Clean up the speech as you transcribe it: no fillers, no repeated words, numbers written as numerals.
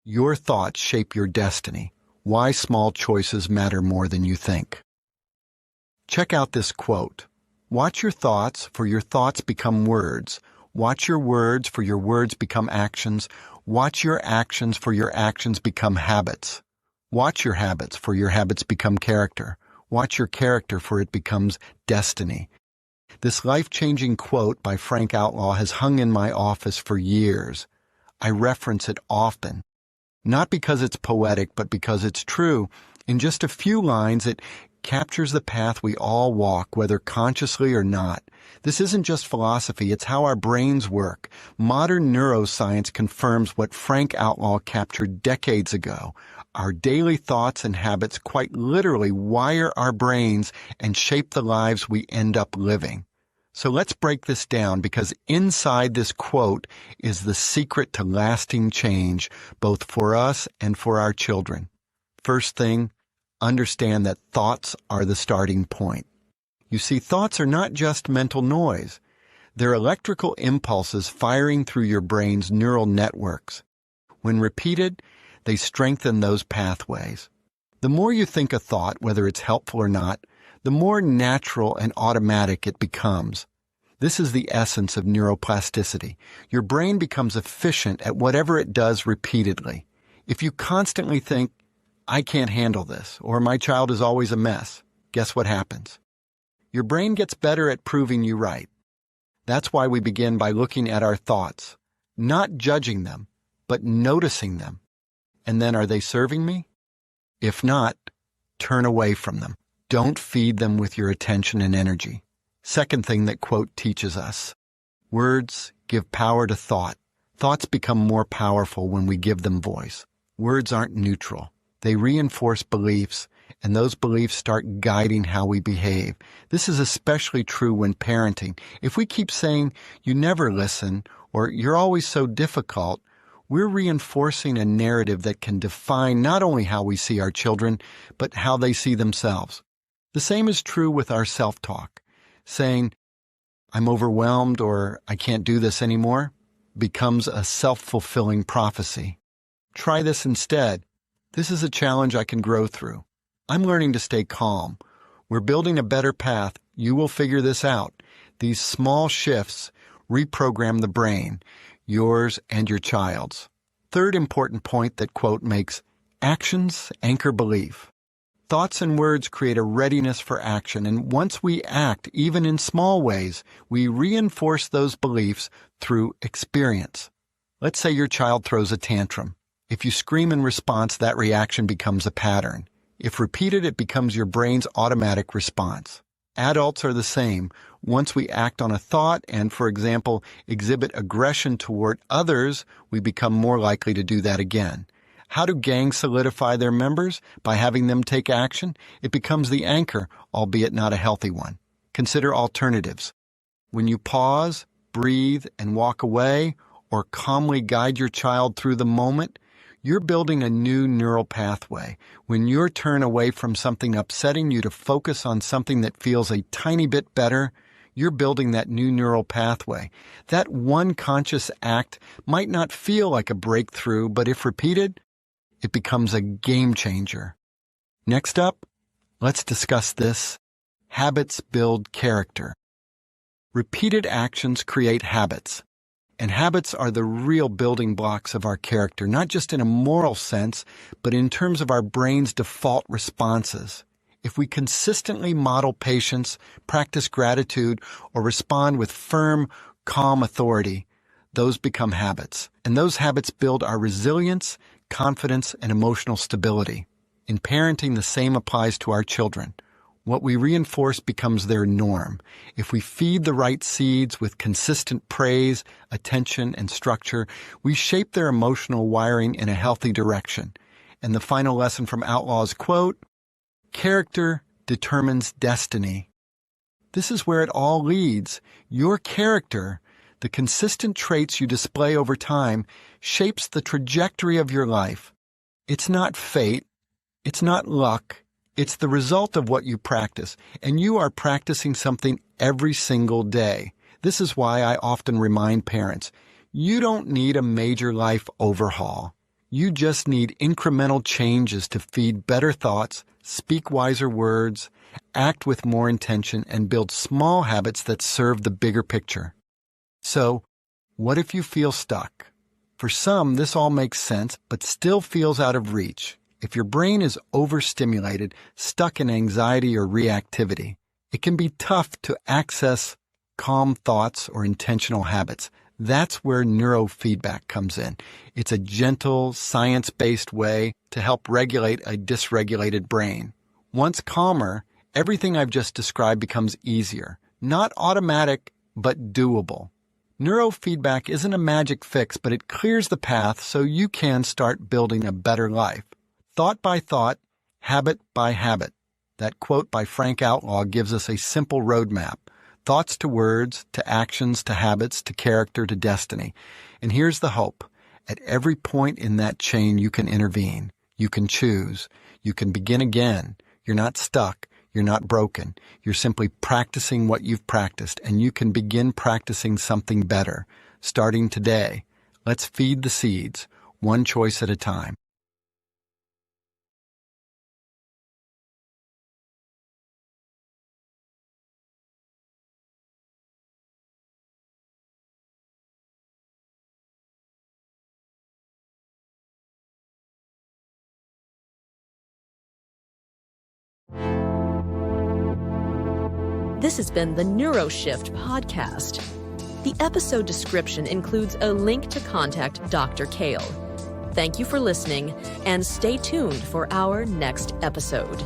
Your thoughts shape your destiny. Why small choices matter more than you think. Check out this quote. Watch your thoughts, for your thoughts become words. Watch your words, for your words become actions. Watch your actions, for your actions become habits. Watch your habits, for your habits become character. Watch your character, for it becomes destiny. This life-changing quote by Frank Outlaw has hung in my office for years. I reference it often. Not because it's poetic, but because it's true. In just a few lines, it captures the path we all walk, whether consciously or not. This isn't just philosophy, it's how our brains work. Modern neuroscience confirms what Frank Outlaw captured decades ago. Our daily thoughts and habits quite literally wire our brains and shape the lives we end up living. So let's break this down, because inside this quote is the secret to lasting change, both for us and for our children. First thing, understand that thoughts are the starting point. You see, thoughts are not just mental noise. They're electrical impulses firing through your brain's neural networks. When repeated, they strengthen those pathways. The more you think a thought, whether it's helpful or not, the more natural and automatic it becomes. This is the essence of neuroplasticity. Your brain becomes efficient at whatever it does repeatedly. If you constantly think, I can't handle this, or my child is always a mess, guess what happens? Your brain gets better at proving you right. That's why we begin by looking at our thoughts, not judging them, but noticing them. And then, are they serving me? If not, turn away from them. Don't feed them with your attention and energy. Second thing that quote teaches us. Words give power to thought. Thoughts become more powerful when we give them voice. Words aren't neutral. They reinforce beliefs, and those beliefs start guiding how we behave. This is especially true when parenting. If we keep saying, you never listen, or you're always so difficult, we're reinforcing a narrative that can define not only how we see our children, but how they see themselves. The same is true with our self-talk. Saying, I'm overwhelmed or I can't do this anymore, becomes a self-fulfilling prophecy. Try this instead. This is a challenge I can grow through. I'm learning to stay calm. We're building a better path. You will figure this out. These small shifts reprogram the brain, yours and your child's. Third important point that quote makes, actions anchor belief. Thoughts and words create a readiness for action, and once we act, even in small ways, we reinforce those beliefs through experience. Let's say your child throws a tantrum. If you scream in response, that reaction becomes a pattern. If repeated, it becomes your brain's automatic response. Adults are the same. Once we act on a thought and, for example, exhibit aggression toward others, we become more likely to do that again. How do gangs solidify their members? By having them take action. It becomes the anchor, albeit not a healthy one. Consider alternatives. When you pause, breathe, and walk away, or calmly guide your child through the moment, you're building a new neural pathway. When you turn away from something upsetting you to focus on something that feels a tiny bit better, you're building that new neural pathway. That one conscious act might not feel like a breakthrough, but if repeated, it becomes a game changer. Next up, let's discuss this. Habits build character. Repeated actions create habits. And habits are the real building blocks of our character, not just in a moral sense, but in terms of our brain's default responses. If we consistently model patience, practice gratitude, or respond with firm, calm authority, those become habits. And those habits build our resilience, confidence, and emotional stability. In parenting, the same applies to our children. What we reinforce becomes their norm. If we feed the right seeds with consistent praise, attention, and structure, we shape their emotional wiring in a healthy direction. And the final lesson from Outlaw's quote, character determines destiny. This is where it all leads. Your character, the consistent traits you display over time, shapes the trajectory of your life. It's not fate. It's not luck. It's the result of what you practice, and you are practicing something every single day. This is why I often remind parents, you don't need a major life overhaul. You just need incremental changes to feed better thoughts, speak wiser words, act with more intention, and build small habits that serve the bigger picture. So, what if you feel stuck? For some, this all makes sense, but still feels out of reach. If your brain is overstimulated, stuck in anxiety or reactivity, it can be tough to access calm thoughts or intentional habits. That's where neurofeedback comes in. It's a gentle, science-based way to help regulate a dysregulated brain. Once calmer, everything I've just described becomes easier. Not automatic, but doable. Neurofeedback isn't a magic fix, but it clears the path so you can start building a better life. Thought by thought, habit by habit. That quote by Frank Outlaw gives us a simple roadmap. Thoughts to words, to actions, to habits, to character, to destiny. And here's the hope. At every point in that chain, you can intervene. You can choose. You can begin again. You're not stuck. You're not broken. You're simply practicing what you've practiced, and you can begin practicing something better. Starting today, let's feed the seeds, one choice at a time. This has been the NeuroShift podcast. The episode description includes a link to contact Dr. Kale. Thank you for listening, and stay tuned for our next episode.